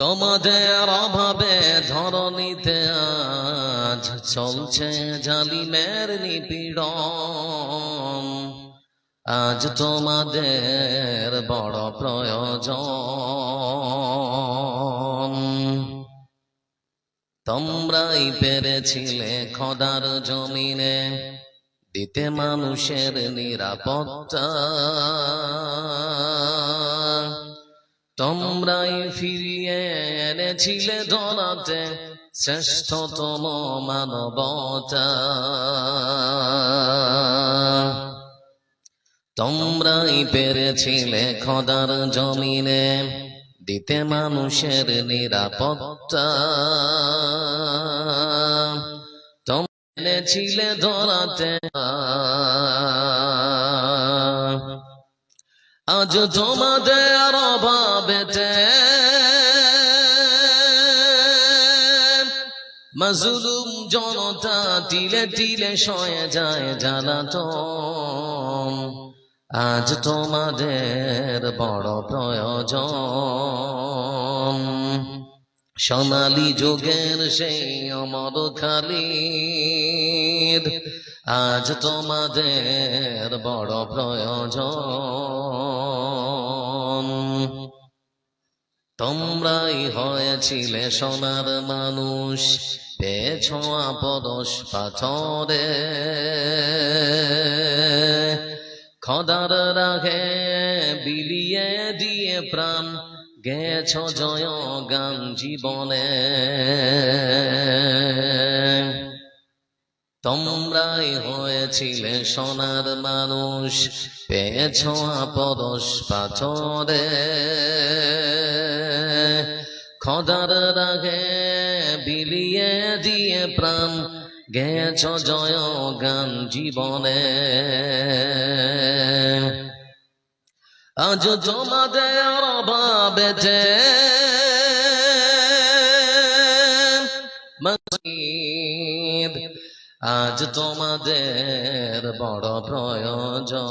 তোমাদের অভাবে ধরণীতে আজ চলছে জালিমের নিপীড়ন। আজ তোমাদের বড় প্রয়োজন। তোমরাই পেরেছিলে খোদার জমিনে দিতে মানুষের নিরাপত্তা। তোমরাই ফিরিয়ে এনেছিলে ধরাতে শ্রেষ্ঠতম মানবতা। তোমরাই পেরেছিলে খোদার জমিনে দিতে মানুষের নিরাপত্তা। তোমরা এনেছিলে ধরাতে আজ তোমাদের অভাবেতে মাজলুম জনতা তিলে তিলে সয়ে যায় জ্বালাতন। আজ তোমাদের বড় প্রয়োজন। সোনালী যুগের সেই অমর খালিদ আজ তোমাদের বড় প্রয়োজন। তোমরাই হয়েছিলে সোনার মানুষ, পেয়েছ আপদশ পাথরে। খোদার রাগে বিলিয়ে দিয়ে প্রাণ গেছ জয় গান জীবনে। তোমরাই হয়েছিলে সোনার মানুষ, পেয়েছ আপদশ পাথরে। খোদার রাগে বিলিয়ে দিয়ে প্রাণ গেছ জয় গান জীবনে। আজ তোমাদের অভাবেতে আজ তোমাদের বড় প্রয়োজন।